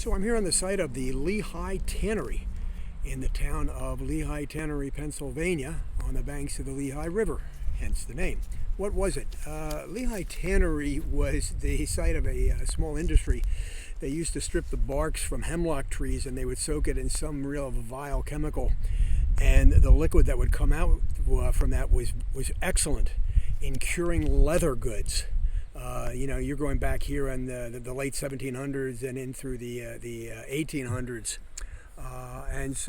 So I'm here on the site of the Lehigh Tannery in the town of Lehigh Tannery, Pennsylvania, on the banks of the Lehigh River, hence the name. What was it? Lehigh Tannery was the site of a small industry. They used to strip the barks from hemlock trees and they would soak it in some real vile chemical. And the liquid that would come out from that was excellent in curing leather goods. You're going back here in the late 1700s and in through the 1800s. It's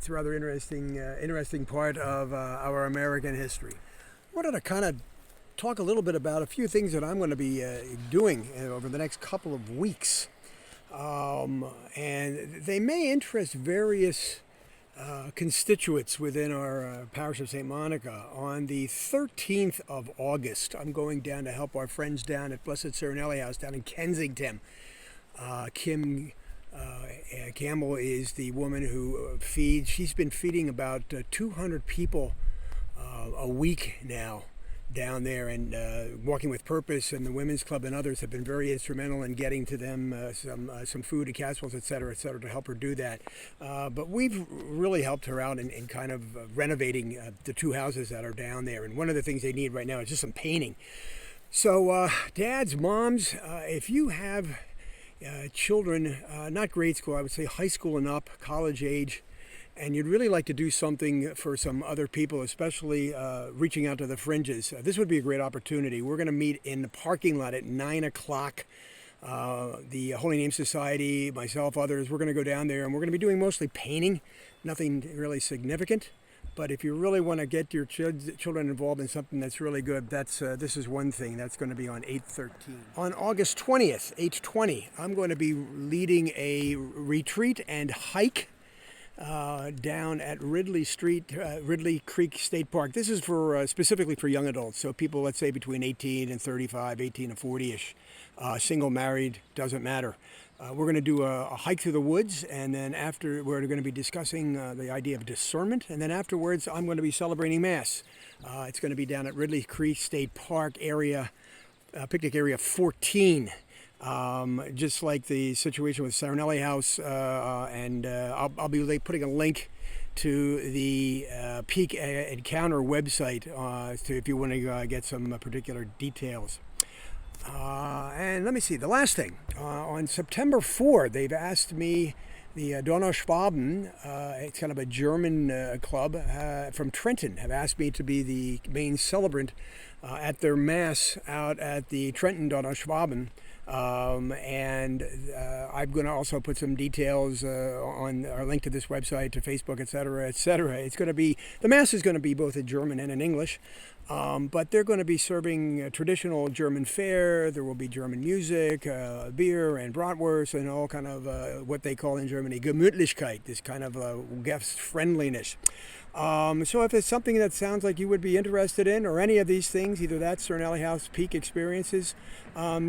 a rather interesting part of our American history. I wanted to kind of talk a little bit about a few things that I'm going to be doing over the next couple of weeks. And they may interest various constituents within our parish of St. Monica. On the 13th of August, I'm going down to help our friends down at Blessed Serenelli House down in Kensington. Kim Campbell is the woman who feeds. She's been feeding about 200 people a week now down there, and Walking with Purpose and the Women's Club and others have been very instrumental in getting to them some food and casseroles, et cetera, to help her do that. But we've really helped her out in kind of renovating the two houses that are down there. And one of the things they need right now is just some painting. So dads, moms, if you have children, not grade school, I would say high school and up, college age, and you'd really like to do something for some other people, especially reaching out to the fringes, this would be a great opportunity. We're going to meet in the parking lot at 9 o'clock. The Holy Name Society, myself, others, we're going to go down there, and we're going to be doing mostly painting, nothing really significant. But if you really want to get your children involved in something that's really good, this is one thing. That's going to be on 8/13. On August 20th, 8/20, I'm going to be leading a retreat and hike down at Ridley Creek State Park. This is for specifically for young adults, so people, let's say, between 18 and 35, 18 to 40-ish, single, married, doesn't matter. We're going to do a hike through the woods, and then after we're going to be discussing the idea of discernment, and then afterwards I'm going to be celebrating Mass. It's going to be down at Ridley Creek State Park area, picnic area 14. Just like the situation with Serenelli House, I'll be putting a link to the Peak Encounter website if you want to get some particular details. And let me see, the last thing. On September 4, they've asked me, the Donauschwaben, it's kind of a German club from Trenton, have asked me to be the main celebrant at their Mass out at the Trenton Donauschwaben. I'm going to also put some details on our link to this website, to Facebook, etc., etc. It's going to be, the Mass is going to be both in German and in English, but they're going to be serving traditional German fare. There will be German music, beer and bratwurst, and all kind of what they call in Germany Gemütlichkeit, this kind of guest friendliness. So if it's something that sounds like you would be interested in, or any of these things, either that Serenelli House Peak experiences,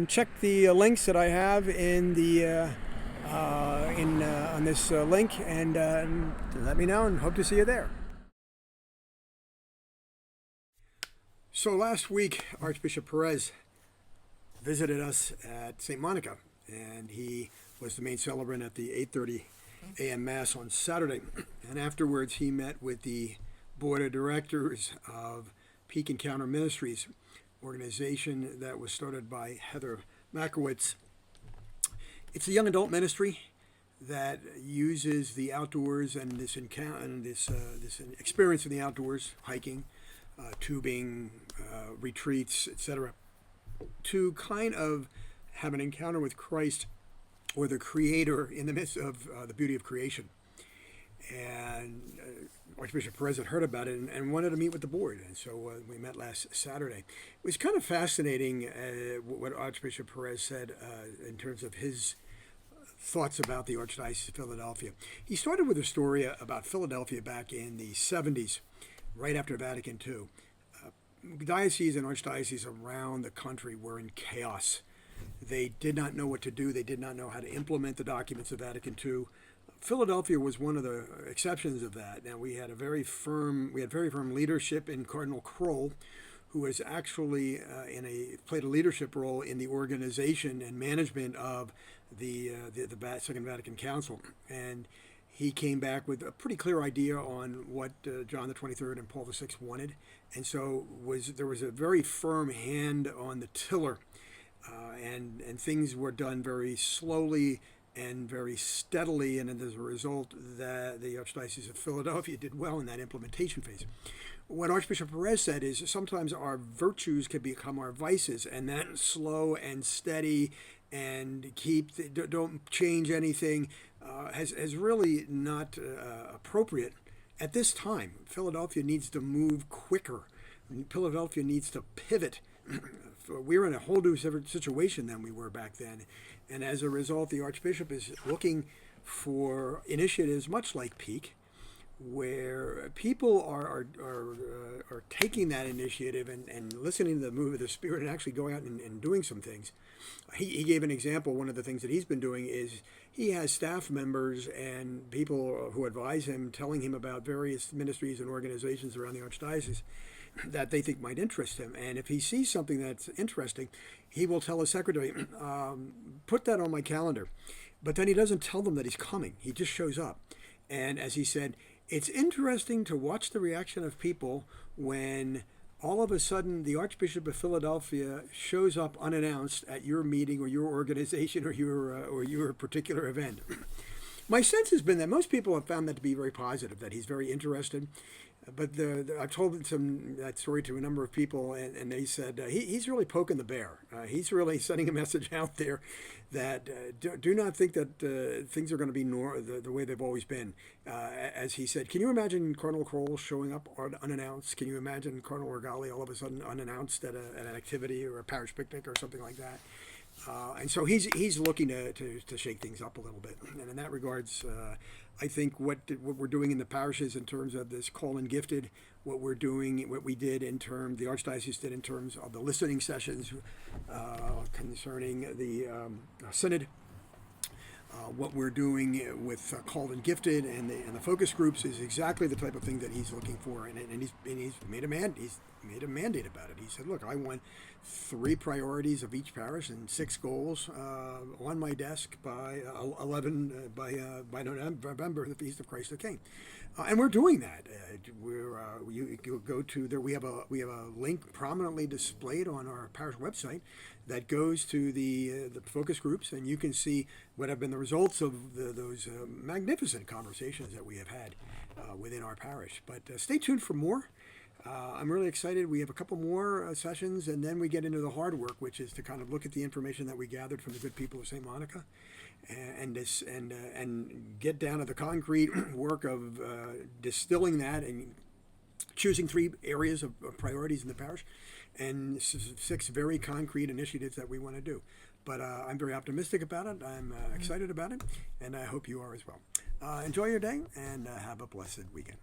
check the links that I have in the on this link, and let me know, and hope to see you there. So last week, Archbishop Perez visited us at St. Monica, and he was the main celebrant at the 8:30 a.m. Mass on Saturday. And afterwards, he met with the board of directors of Peak Encounter Ministries, organization that was started by Heather Makowitz. It's a young adult ministry that uses the outdoors and this experience in the outdoors, hiking, tubing, retreats, etc., to kind of have an encounter with Christ or the Creator in the midst of the beauty of creation. And Archbishop Perez had heard about it and wanted to meet with the board. And so we met last Saturday. It was kind of fascinating what Archbishop Perez said in terms of his thoughts about the Archdiocese of Philadelphia. He started with a story about Philadelphia back in the 70s, right after Vatican II. Dioceses and archdioceses around the country were in chaos. They did not know what to do. They did not know how to implement the documents of Vatican II. Philadelphia was one of the exceptions of that. Now, we had very firm leadership in Cardinal Kroll, who was actually played a leadership role in the organization and management of the Second Vatican Council, and he came back with a pretty clear idea on what John the 23rd and Paul the Sixth wanted, and so there was a very firm hand on the tiller, and things were done very slowly and very steadily, and as a result, the Archdiocese of Philadelphia did well in that implementation phase. What Archbishop Perez said is sometimes our virtues can become our vices, and that slow and steady and don't change anything has really not appropriate at this time. Philadelphia needs to move quicker. Philadelphia needs to pivot. We're in a whole new situation than we were back then, and as a result, the Archbishop is looking for initiatives much like Peak, where people are taking that initiative and listening to the move of the Spirit and actually going out and doing some things. He gave an example. One of the things that he's been doing is he has staff members and people who advise him telling him about various ministries and organizations around the Archdiocese that they think might interest him. And if he sees something that's interesting, he will tell his secretary, put that on my calendar. But then he doesn't tell them that he's coming. He just shows up. And as he said, it's interesting to watch the reaction of people when all of a sudden the Archbishop of Philadelphia shows up unannounced at your meeting or your organization or your particular event. My sense has been that most people have found that to be very positive, that he's very interested. But I've told that story to a number of people, and they said he's really poking the bear. He's really sending a message out there that do not think that things are going to be the way they've always been. As he said, can you imagine Cardinal Kroll showing up unannounced? Can you imagine Cardinal Orgali all of a sudden unannounced at an activity or a parish picnic or something like that? And so he's looking to shake things up a little bit. And in that regards, I think what we're doing in the parishes in terms of this call and gifted, what we did the Archdiocese did in terms of the listening sessions concerning the synod, what we're doing with called and gifted and the focus groups is exactly the type of thing that he's looking for, and he's made a mandate about it. He said, look, I want 3 priorities of each parish and 6 goals on my desk by by November, the Feast of Christ the King, and we're doing that. You go to there. We have a link prominently displayed on our parish website that goes to the focus groups, and you can see what have been the results of those magnificent conversations that we have had within our parish. But stay tuned for more. I'm really excited. We have a couple more sessions, and then we get into the hard work, which is to kind of look at the information that we gathered from the good people of St. Monica, and get down to the concrete work of distilling that and choosing 3 areas of priorities in the parish, and 6 very concrete initiatives that we want to do. But I'm very optimistic about it. I'm excited about it, and I hope you are as well. Enjoy your day, and have a blessed weekend.